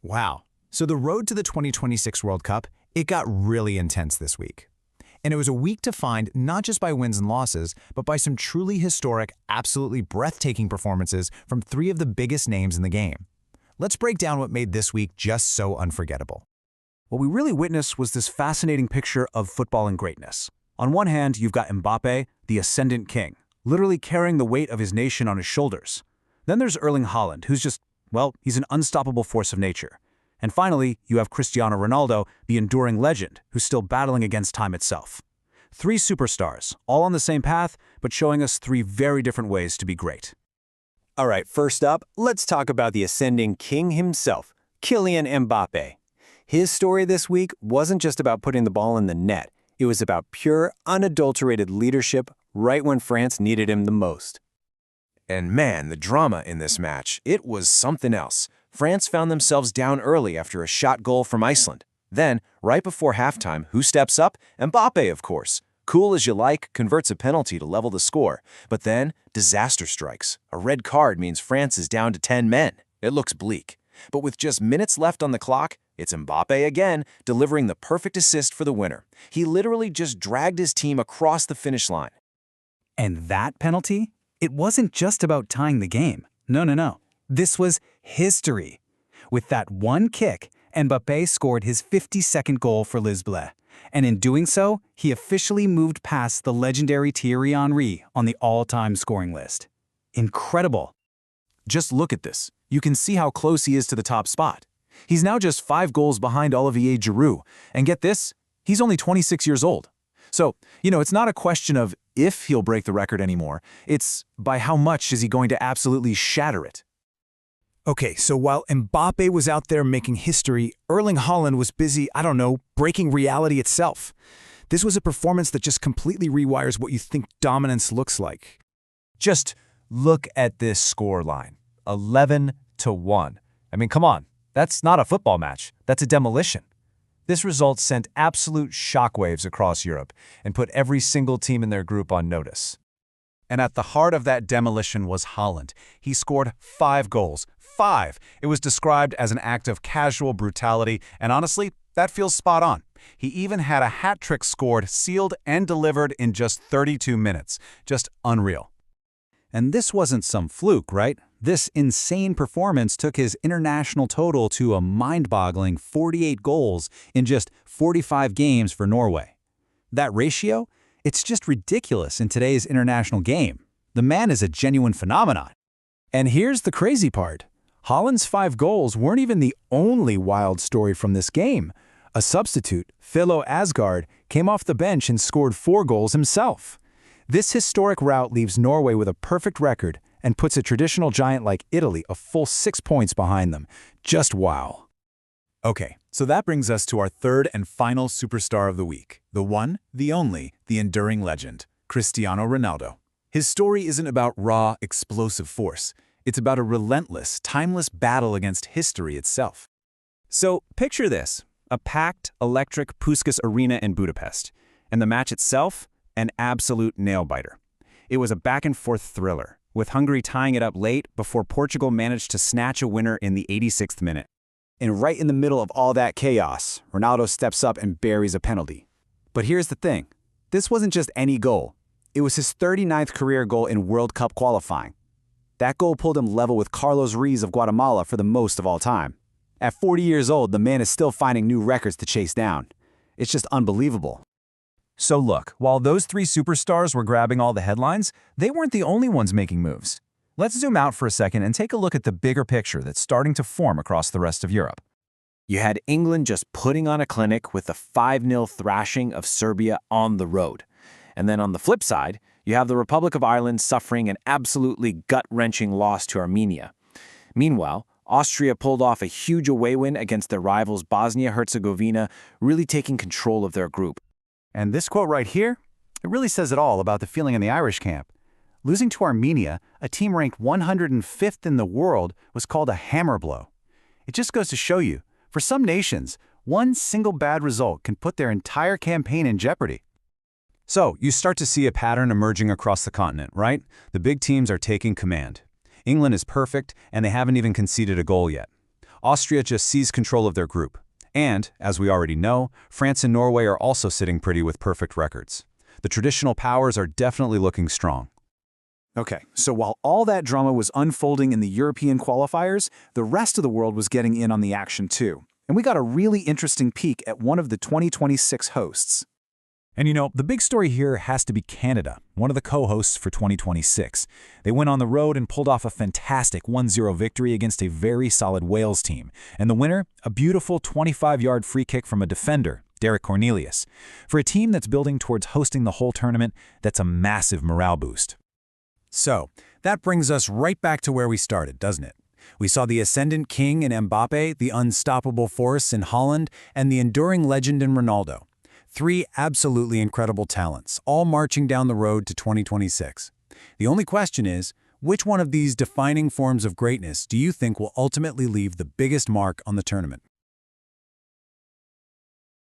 Wow. So the road to the 2026 World Cup, it got really intense this week. And it was a week defined not just by wins and losses, but by some truly historic, absolutely breathtaking performances from three of the biggest names in the game. Let's break down what made this week just so unforgettable. What we really witnessed was this fascinating picture of football and greatness. On one hand, you've got Mbappé, the ascendant king, literally carrying the weight of his nation on his shoulders. Then there's Erling Haaland, who's just, well, he's an unstoppable force of nature. And finally, you have Cristiano Ronaldo, the enduring legend, who's still battling against time itself. Three superstars, all on the same path, but showing us three very different ways to be great. All right, first up, let's talk about the ascending king himself, Kylian Mbappé. His story this week wasn't just about putting the ball in the net. It was about pure, unadulterated leadership right when France needed him the most. And man, the drama in this match, it was something else. France found themselves down early after a shot goal from Iceland. Then, right before halftime, who steps up? Mbappé, of course. Cool as you like, converts a penalty to level the score. But then, disaster strikes. A red card means France is down to 10 men. It looks bleak. But with just minutes left on the clock, it's Mbappé again, delivering the perfect assist for the winner. He literally just dragged his team across the finish line. And that penalty? It wasn't just about tying the game. No. This was history. With that one kick, Mbappé scored his 52nd goal for Les Bleus. And in doing so, he officially moved past the legendary Thierry Henry on the all-time scoring list. Incredible. Just look at this. You can see how close he is to the top spot. He's now just 5 goals behind Olivier Giroud. And get this, he's only 26 years old. So, it's not a question of if he'll break the record anymore. It's by how much is he going to absolutely shatter it. Okay, so while Mbappé was out there making history, Erling Haaland was busy, breaking reality itself. This was a performance that just completely rewires what you think dominance looks like. Just look at this score line, 11-1. I mean, come on, that's not a football match, that's a demolition. This result sent absolute shockwaves across Europe and put every single team in their group on notice. And at the heart of that demolition was Haaland. He scored 5 goals. 5! It was described as an act of casual brutality, and honestly, that feels spot on. He even had a hat trick scored, sealed, and delivered in just 32 minutes. Just unreal. And this wasn't some fluke, right? This insane performance took his international total to a mind-boggling 48 goals in just 45 games for Norway. That ratio? It's just ridiculous in today's international game. The man is a genuine phenomenon. And here's the crazy part. Haaland's 5 goals weren't even the only wild story from this game. A substitute, Philo Asgard, came off the bench and scored 4 goals himself. This historic rout leaves Norway with a perfect record and puts a traditional giant like Italy a full 6 points behind them. Just wow. Okay, so that brings us to our third and final superstar of the week. The one, the only, the enduring legend, Cristiano Ronaldo. His story isn't about raw, explosive force. It's about a relentless, timeless battle against history itself. So picture this, a packed, electric Puskás Arena in Budapest, and the match itself, an absolute nail-biter. It was a back-and-forth thriller, with Hungary tying it up late before Portugal managed to snatch a winner in the 86th minute. And right in the middle of all that chaos, Ronaldo steps up and buries a penalty. But here's the thing. This wasn't just any goal. It was his 39th career goal in World Cup qualifying. That goal pulled him level with Carlos Ruiz of Guatemala for the most of all time. At 40 years old, the man is still finding new records to chase down. It's just unbelievable. So look, while those 3 superstars were grabbing all the headlines, they weren't the only ones making moves. Let's zoom out for a second and take a look at the bigger picture that's starting to form across the rest of Europe. You had England just putting on a clinic with a 5-0 thrashing of Serbia on the road. And then on the flip side, you have the Republic of Ireland suffering an absolutely gut-wrenching loss to Armenia. Meanwhile, Austria pulled off a huge away win against their rivals Bosnia-Herzegovina, really taking control of their group. And this quote right here, it really says it all about the feeling in the Irish camp. Losing to Armenia, a team ranked 105th in the world, was called a hammer blow. It just goes to show you, for some nations, one single bad result can put their entire campaign in jeopardy. So, you start to see a pattern emerging across the continent, right? The big teams are taking command. England is perfect, and they haven't even conceded a goal yet. Austria just seized control of their group. And, as we already know, France and Norway are also sitting pretty with perfect records. The traditional powers are definitely looking strong. Okay, so while all that drama was unfolding in the European qualifiers, the rest of the world was getting in on the action too. And we got a really interesting peek at one of the 2026 hosts. And the big story here has to be Canada, one of the co-hosts for 2026. They went on the road and pulled off a fantastic 1-0 victory against a very solid Wales team. And the winner, a beautiful 25-yard free kick from a defender, Derek Cornelius. For a team that's building towards hosting the whole tournament, that's a massive morale boost. So, that brings us right back to where we started, doesn't it? We saw the ascendant king in Mbappé, the unstoppable force in Haaland, and the enduring legend in Ronaldo. 3 absolutely incredible talents, all marching down the road to 2026. The only question is, which one of these defining forms of greatness do you think will ultimately leave the biggest mark on the tournament?